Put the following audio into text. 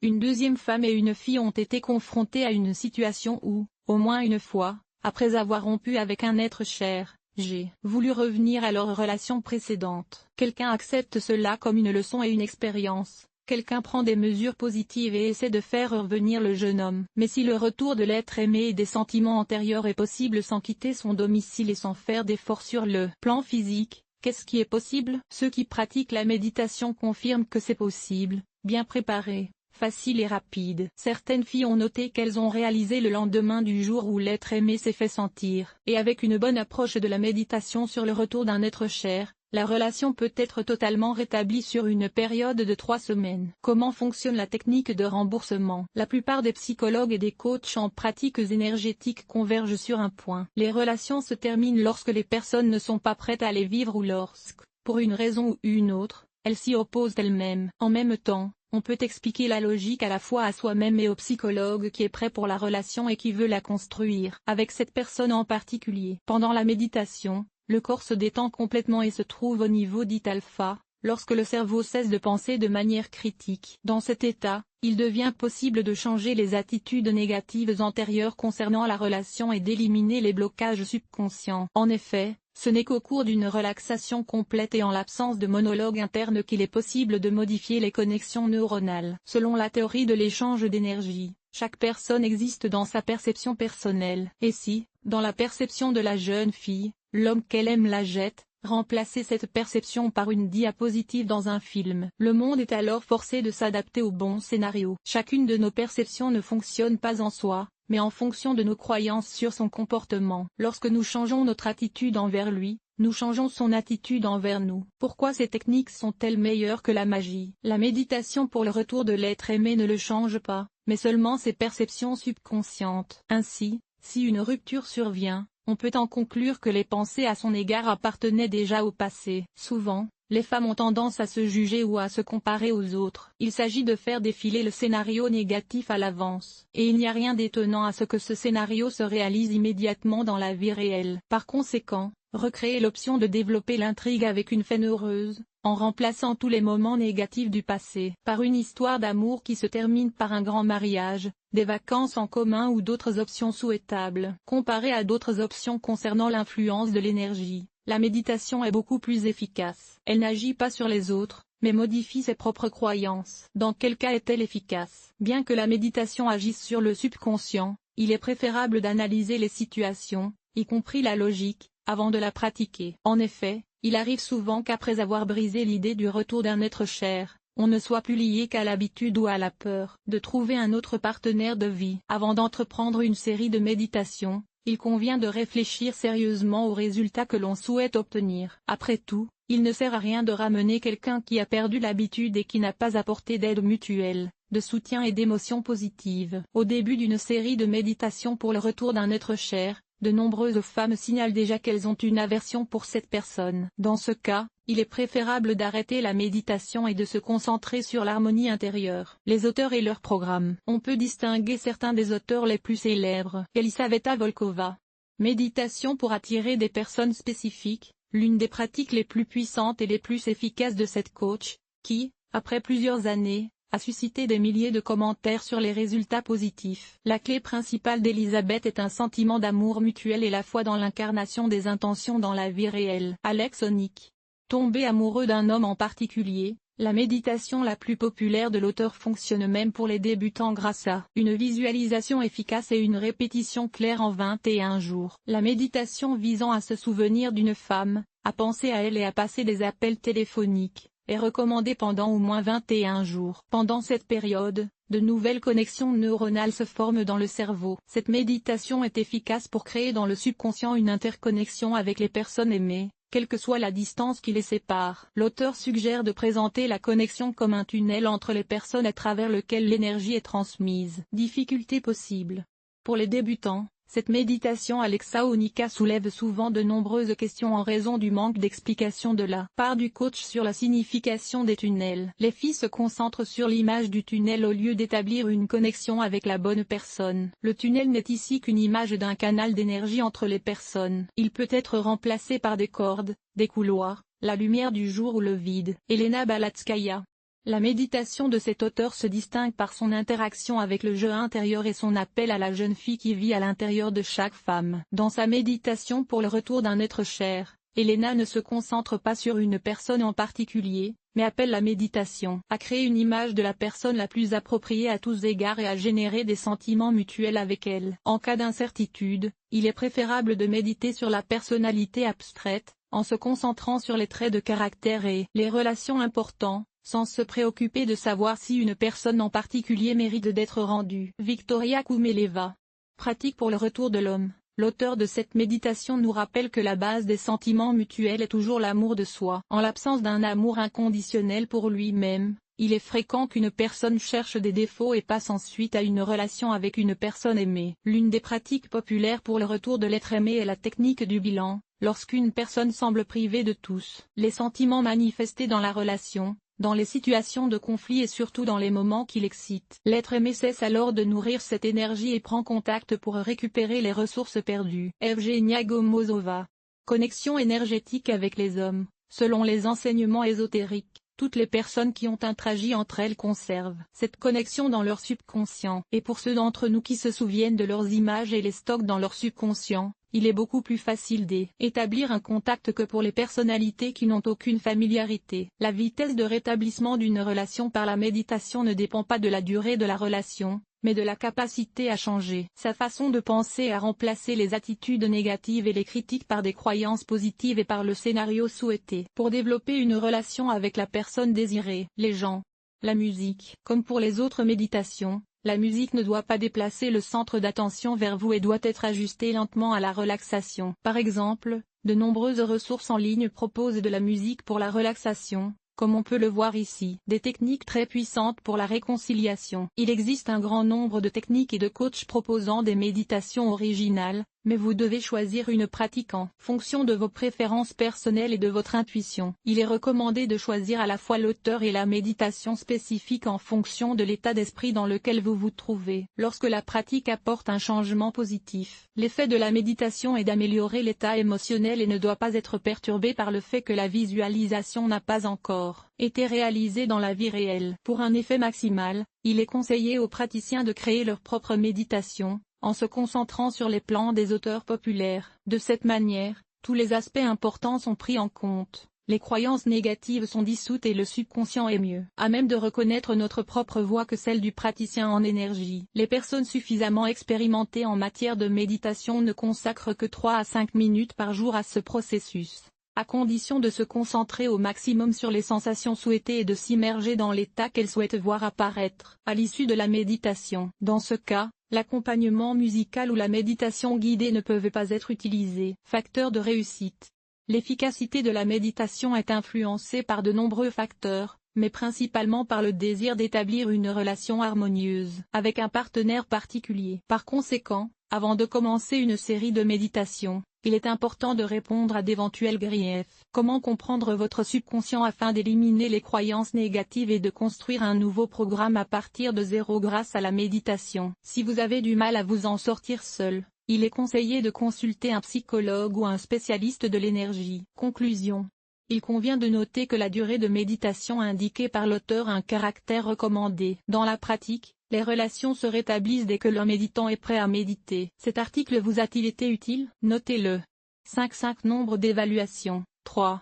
une deuxième femme et une fille ont été confrontées à une situation où, au moins une fois, après avoir rompu avec un être cher, j'ai voulu revenir à leur relation précédente. Quelqu'un accepte cela comme une leçon et une expérience. Quelqu'un prend des mesures positives et essaie de faire revenir le jeune homme. Mais si le retour de l'être aimé et des sentiments antérieurs est possible sans quitter son domicile et sans faire d'efforts sur le plan physique, qu'est-ce qui est possible? Ceux qui pratiquent la méditation confirment que c'est possible, bien préparé, facile et rapide. Certaines filles ont noté qu'elles ont réalisé le lendemain du jour où l'être aimé s'est fait sentir. Et avec une bonne approche de la méditation sur le retour d'un être cher, la relation peut être totalement rétablie sur une période de 3 semaines. Comment fonctionne la technique de remboursement? La plupart des psychologues et des coachs en pratiques énergétiques convergent sur un point. Les relations se terminent lorsque les personnes ne sont pas prêtes à les vivre ou lorsque, pour une raison ou une autre, elles s'y opposent elles-mêmes. En même temps, on peut expliquer la logique à la fois à soi-même et au psychologue qui est prêt pour la relation et qui veut la construire avec cette personne en particulier. Pendant la méditation, le corps se détend complètement et se trouve au niveau dit alpha, lorsque le cerveau cesse de penser de manière critique. Dans cet état, il devient possible de changer les attitudes négatives antérieures concernant la relation et d'éliminer les blocages subconscients. En effet, ce n'est qu'au cours d'une relaxation complète et en l'absence de monologue interne qu'il est possible de modifier les connexions neuronales. Selon la théorie de l'échange d'énergie, chaque personne existe dans sa perception personnelle. Et si, dans la perception de la jeune fille, l'homme qu'elle aime la jette, remplacer cette perception par une diapositive dans un film. Le monde est alors forcé de s'adapter au bon scénario. Chacune de nos perceptions ne fonctionne pas en soi, mais en fonction de nos croyances sur son comportement. Lorsque nous changeons notre attitude envers lui, nous changeons son attitude envers nous. Pourquoi ces techniques sont-elles meilleures que la magie? La méditation pour le retour de l'être aimé ne le change pas, mais seulement ses perceptions subconscientes. Ainsi, si une rupture survient, on peut en conclure que les pensées à son égard appartenaient déjà au passé. Souvent, les femmes ont tendance à se juger ou à se comparer aux autres. Il s'agit de faire défiler le scénario négatif à l'avance. Et il n'y a rien d'étonnant à ce que ce scénario se réalise immédiatement dans la vie réelle. Par conséquent, recréer l'option de développer l'intrigue avec une fin heureuse, en remplaçant tous les moments négatifs du passé par une histoire d'amour qui se termine par un grand mariage, des vacances en commun ou d'autres options souhaitables. Comparé à d'autres options concernant l'influence de l'énergie, la méditation est beaucoup plus efficace. Elle n'agit pas sur les autres, mais modifie ses propres croyances. Dans quel cas est-elle efficace? Bien que la méditation agisse sur le subconscient, il est préférable d'analyser les situations, y compris la logique, avant de la pratiquer. En effet, il arrive souvent qu'après avoir brisé l'idée du retour d'un être cher, on ne soit plus lié qu'à l'habitude ou à la peur de trouver un autre partenaire de vie. Avant d'entreprendre une série de méditations, il convient de réfléchir sérieusement aux résultats que l'on souhaite obtenir. Après tout, il ne sert à rien de ramener quelqu'un qui a perdu l'habitude et qui n'a pas apporté d'aide mutuelle, de soutien et d'émotions positives. Au début d'une série de méditations pour le retour d'un être cher, de nombreuses femmes signalent déjà qu'elles ont une aversion pour cette personne. Dans ce cas, il est préférable d'arrêter la méditation et de se concentrer sur l'harmonie intérieure. Les auteurs et leurs programmes. On peut distinguer certains des auteurs les plus célèbres. Elisaveta Volkova. Méditation pour attirer des personnes spécifiques, l'une des pratiques les plus puissantes et les plus efficaces de cette coach, qui, après plusieurs années, a suscité des milliers de commentaires sur les résultats positifs. La clé principale d'Elisabeth est un sentiment d'amour mutuel et la foi dans l'incarnation des intentions dans la vie réelle. Alex Onick. Tomber amoureux d'un homme en particulier, la méditation la plus populaire de l'auteur fonctionne même pour les débutants grâce à une visualisation efficace et une répétition claire en 21 jours. La méditation visant à se souvenir d'une femme, à penser à elle et à passer des appels téléphoniques, est recommandée pendant au moins 21 jours. Pendant cette période, de nouvelles connexions neuronales se forment dans le cerveau. Cette méditation est efficace pour créer dans le subconscient une interconnexion avec les personnes aimées, quelle que soit la distance qui les sépare. L'auteur suggère de présenter la connexion comme un tunnel entre les personnes à travers lequel l'énergie est transmise. Difficultés possibles. Pour les débutants, cette méditation Alexa Onika soulève souvent de nombreuses questions en raison du manque d'explication de la part du coach sur la signification des tunnels. Les filles se concentrent sur l'image du tunnel au lieu d'établir une connexion avec la bonne personne. Le tunnel n'est ici qu'une image d'un canal d'énergie entre les personnes. Il peut être remplacé par des cordes, des couloirs, la lumière du jour ou le vide. Elena Balatskaya. La méditation de cet auteur se distingue par son interaction avec le jeu intérieur et son appel à la jeune fille qui vit à l'intérieur de chaque femme. Dans sa méditation pour le retour d'un être cher, Elena ne se concentre pas sur une personne en particulier, mais appelle la méditation à créer une image de la personne la plus appropriée à tous égards et à générer des sentiments mutuels avec elle. En cas d'incertitude, il est préférable de méditer sur la personnalité abstraite, en se concentrant sur les traits de caractère et les relations importantes, sans se préoccuper de savoir si une personne en particulier mérite d'être rendue. Victoria Kumeleva. Pratique pour le retour de l'homme. L'auteur de cette méditation nous rappelle que la base des sentiments mutuels est toujours l'amour de soi. En l'absence d'un amour inconditionnel pour lui-même, il est fréquent qu'une personne cherche des défauts et passe ensuite à une relation avec une personne aimée. L'une des pratiques populaires pour le retour de l'être aimé est la technique du bilan, lorsqu'une personne semble privée de tous les sentiments manifestés dans la relation. Dans les situations de conflit et surtout dans les moments qui l'excitent. L'être aimé cesse alors de nourrir cette énergie et prend contact pour récupérer les ressources perdues. Evgenia Gomozova. Connexion énergétique avec les hommes. Selon les enseignements ésotériques, toutes les personnes qui ont interagi entre elles conservent cette connexion dans leur subconscient. Et pour ceux d'entre nous qui se souviennent de leurs images et les stockent dans leur subconscient, il est beaucoup plus facile d'établir un contact que pour les personnalités qui n'ont aucune familiarité. La vitesse de rétablissement d'une relation par la méditation ne dépend pas de la durée de la relation, mais de la capacité à changer sa façon de penser et à remplacer les attitudes négatives et les critiques par des croyances positives et par le scénario souhaité. Pour développer une relation avec la personne désirée, les gens, la musique. Comme pour les autres méditations, la musique ne doit pas déplacer le centre d'attention vers vous et doit être ajustée lentement à la relaxation. Par exemple, de nombreuses ressources en ligne proposent de la musique pour la relaxation, comme on peut le voir ici. Des techniques très puissantes pour la réconciliation. Il existe un grand nombre de techniques et de coachs proposant des méditations originales, mais vous devez choisir une pratique en fonction de vos préférences personnelles et de votre intuition. Il est recommandé de choisir à la fois l'auteur et la méditation spécifique en fonction de l'état d'esprit dans lequel vous vous trouvez. Lorsque la pratique apporte un changement positif, l'effet de la méditation est d'améliorer l'état émotionnel et ne doit pas être perturbé par le fait que la visualisation n'a pas encore été réalisée dans la vie réelle. Pour un effet maximal, il est conseillé aux praticiens de créer leur propre méditation, en se concentrant sur les plans des auteurs populaires. De cette manière, tous les aspects importants sont pris en compte, les croyances négatives sont dissoutes et le subconscient est mieux à même de reconnaître notre propre voix que celle du praticien en énergie. Les personnes suffisamment expérimentées en matière de méditation ne consacrent que 3 à 5 minutes par jour à ce processus, à condition de se concentrer au maximum sur les sensations souhaitées et de s'immerger dans l'état qu'elles souhaitent voir apparaître à l'issue de la méditation. Dans ce cas, l'accompagnement musical ou la méditation guidée ne peuvent pas être utilisés. Facteurs de réussite. L'efficacité de la méditation est influencée par de nombreux facteurs, mais principalement par le désir d'établir une relation harmonieuse avec un partenaire particulier. Par conséquent, avant de commencer une série de méditations, il est important de répondre à d'éventuels griefs. Comment comprendre votre subconscient afin d'éliminer les croyances négatives et de construire un nouveau programme à partir de zéro grâce à la méditation? Si vous avez du mal à vous en sortir seul, il est conseillé de consulter un psychologue ou un spécialiste de l'énergie. Conclusion. Il convient de noter que la durée de méditation indiquée par l'auteur a un caractère recommandé. Dans la pratique, les relations se rétablissent dès que le méditant est prêt à méditer. Cet article vous a-t-il été utile? Notez-le. 5 Nombre d'évaluation. 3.